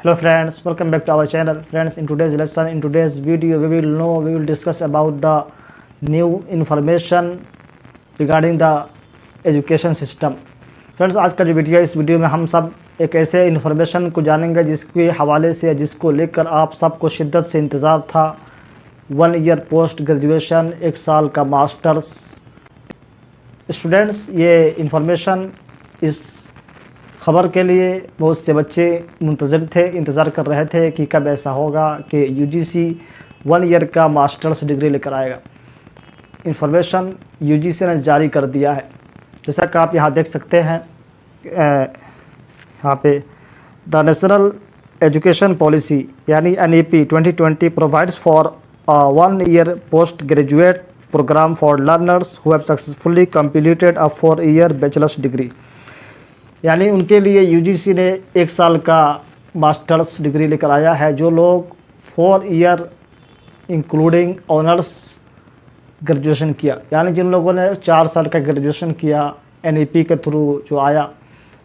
Hello friends, welcome back to our channel. Friends, in today's lesson, in today's video, we will discuss about the new information regarding the education system. Friends, आज का जो video है, इस video में हम सब एक ऐसे इन्फॉर्मेशन को जानेंगे जिसके हवाले से जिसको लेकर आप सबको शिद्दत से इंतज़ार था। 1 ईयर पोस्ट ग्रेजुएशन, 1 साल का मास्टर्स। स्टूडेंट्स, ये इन्फॉर्मेशन, इस ख़बर के लिए बहुत से बच्चे मुंतज़िर थे, इंतज़ार कर रहे थे कि कब ऐसा होगा कि यूजीसी 1 ईयर का मास्टर्स डिग्री लेकर आएगा। इन्फॉर्मेशन यूजीसी ने जारी कर दिया है, जैसा कि आप यहाँ देख सकते हैं। यहाँ पे द नेशनल एजुकेशन पॉलिसी यानी NEP 2020 provides for 1 year post graduate programme for learners who have successfully completed a 4 year bachelor's degree. यानी उनके लिए यूजीसी ने 1 साल का मास्टर्स डिग्री लेकर आया है। जो लोग 4 ईयर इंक्लूडिंग ऑनर्स ग्रेजुएशन किया, यानी जिन लोगों ने 4 साल का ग्रेजुएशन किया NEP के थ्रू जो आया,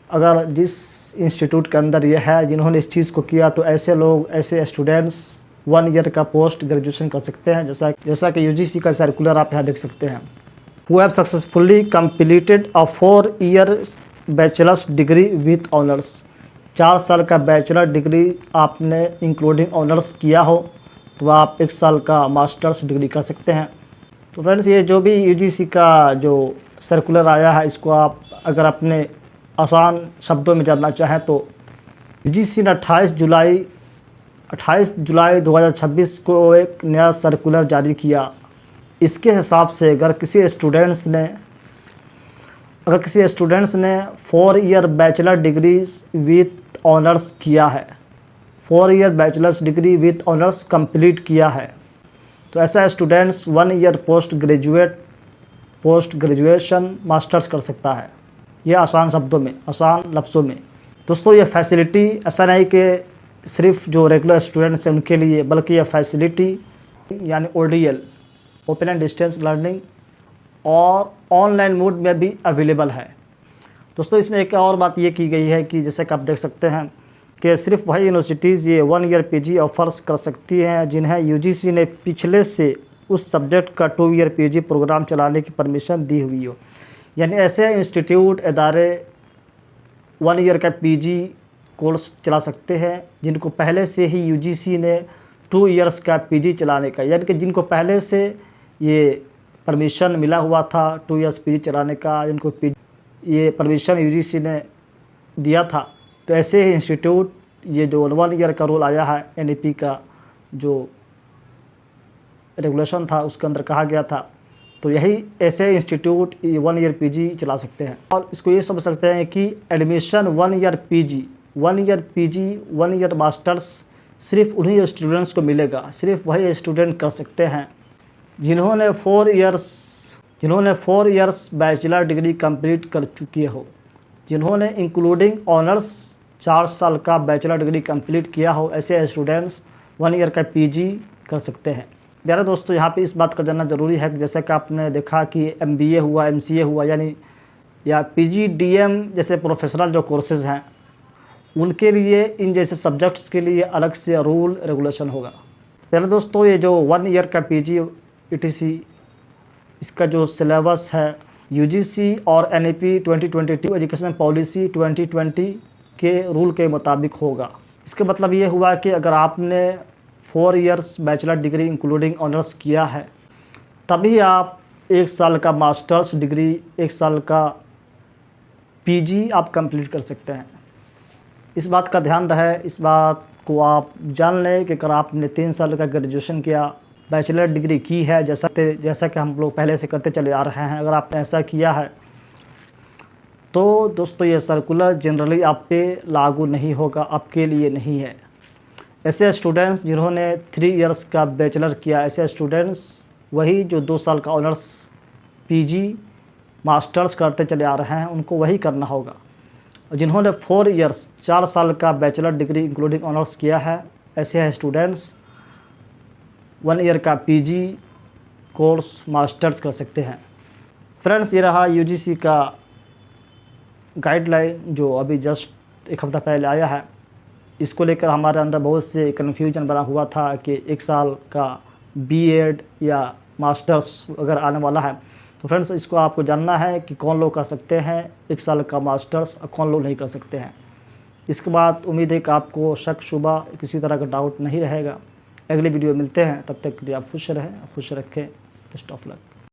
अगर जिस इंस्टीट्यूट के अंदर ये है जिन्होंने इस चीज़ को किया, तो ऐसे लोग, ऐसे स्टूडेंट्स 1 ईयर का पोस्ट ग्रेजुएशन कर सकते हैं। जैसा कि यूजीसी का सर्कुलर आप यहाँ देख सकते हैं। Who have successfully completed a 4 year bachelor's degree with honours. 4 साल का बैचलर डिग्री आपने इंक्लूडिंग ऑनर्स किया हो तो आप 1 साल का मास्टर्स डिग्री कर सकते हैं। तो फ्रेंड्स, ये जो भी यूजीसी का जो सर्कुलर आया है, इसको आप अगर अपने आसान शब्दों में जानना चाहें तो यूजीसी ने 28 जुलाई 2026 को एक नया सर्कुलर जारी किया। इसके हिसाब से अगर किसी स्टूडेंट्स ने 4 year bachelor degrees with honours किया है, 4 year bachelor's degree with honours complete किया है, तो ऐसा students 1 year post graduation masters कर सकता है। यह आसान शब्दों में, आसान लफ्ज़ों में। दोस्तों, ये फैसिलिटी ऐसा नहीं कि सिर्फ जो रेगुलर स्टूडेंट्स हैं उनके लिए, बल्कि यह फैसिलिटी यानी ODL, open and distance learning, और ऑनलाइन मोड में भी अवेलेबल है। दोस्तों, इसमें एक और बात ये की गई है कि जैसे कि आप देख सकते हैं कि सिर्फ वही यूनिवर्सिटीज़ ये 1 ईयर PG ऑफ़र्स कर सकती हैं जिन्हें यूजीसी ने पिछले से उस सब्जेक्ट का 2 ईयर PG प्रोग्राम चलाने की परमिशन दी हुई हो। यानी ऐसे इंस्टीट्यूट, इदारे 1 ईयर का PG कोर्स चला सकते हैं जिनको पहले से ही यूजीसी ने 2 ईयर्स का PG चलाने का, यानी कि जिनको पहले से ये परमिशन मिला हुआ था 2 ईयर्स PG चलाने का, जिनको ये परमिशन यूजीसी ने दिया था। तो ऐसे ही इंस्टीट्यूट, ये जो 1 ईयर का रूल आया है NEP का जो रेगुलेशन था उसके अंदर कहा गया था, तो यही ऐसे इंस्टीट्यूट 1 ईयर PG चला सकते हैं। और इसको ये समझ सकते हैं कि admission 1 year PG, 1 year masters सिर्फ उन्हीं स्टूडेंट्स को मिलेगा। सिर्फ वही स्टूडेंट कर सकते हैं जिन्होंने 4 इयर्स बैचलर डिग्री कंप्लीट कर चुकी हो, जिन्होंने इंक्लूडिंग ऑनर्स 4 साल का बैचलर डिग्री कंप्लीट किया हो। ऐसे स्टूडेंट्स 1 ईयर का PG कर सकते हैं। प्यारे दोस्तों, यहाँ पे इस बात का जानना ज़रूरी है कि जैसे कि आपने देखा कि MBA हुआ, MCA हुआ, यानी या PGDM जैसे प्रोफेशनल जो कोर्सेज़ हैं, उनके लिए इन जैसे सब्जेक्ट्स के लिए अलग से रूल रेगुलेशन होगा। प्यारे दोस्तों, ये जो 1 ईयर का PG ETC, इसका जो सिलेबस है यूजीसी और NEP 2022 एजुकेशन पॉलिसी 2020 के रूल के मुताबिक होगा। इसका मतलब ये हुआ कि अगर आपने 4 years bachelor degree including honours किया है, तभी आप 1 साल का मास्टर्स डिग्री, 1 साल का PG आप कंप्लीट कर सकते हैं। इस बात का ध्यान रहे, इस बात को आप जान लें कि अगर आपने 3 साल का ग्रेजुएशन किया, बैचलर डिग्री की है, जैसा कि हम लोग पहले से करते चले आ रहे हैं, अगर आपने ऐसा किया है तो दोस्तों ये सर्कुलर जनरली आप पे लागू नहीं होगा, आपके लिए नहीं है। ऐसे स्टूडेंट्स जिन्होंने 3 इयर्स का बैचलर किया, ऐसे स्टूडेंट्स वही जो 2 साल का ऑनर्स PG मास्टर्स करते चले आ रहे हैं, उनको वही करना होगा। जिन्होंने 4 इयर्स 4 साल का बैचलर डिग्री इंक्लूडिंग ऑनर्स किया है, ऐसे स्टूडेंट्स 1 ईयर का PG कोर्स मास्टर्स कर सकते हैं। फ्रेंड्स, ये रहा यूजीसी का गाइडलाइन जो अभी जस्ट 1 हफ़्ता पहले आया है। इसको लेकर हमारे अंदर बहुत से कन्फ्यूजन बना हुआ था कि 1 साल का बीएड या मास्टर्स अगर आने वाला है। तो फ्रेंड्स, इसको आपको जानना है कि कौन लोग कर सकते हैं 1 साल का मास्टर्स और कौन लोग नहीं कर सकते हैं। इसके बाद उम्मीद है कि आपको शक शुबा किसी तरह का डाउट नहीं रहेगा। अगले वीडियो मिलते हैं, तब तक के लिए आप खुश रहें, खुश रखें। Best of luck.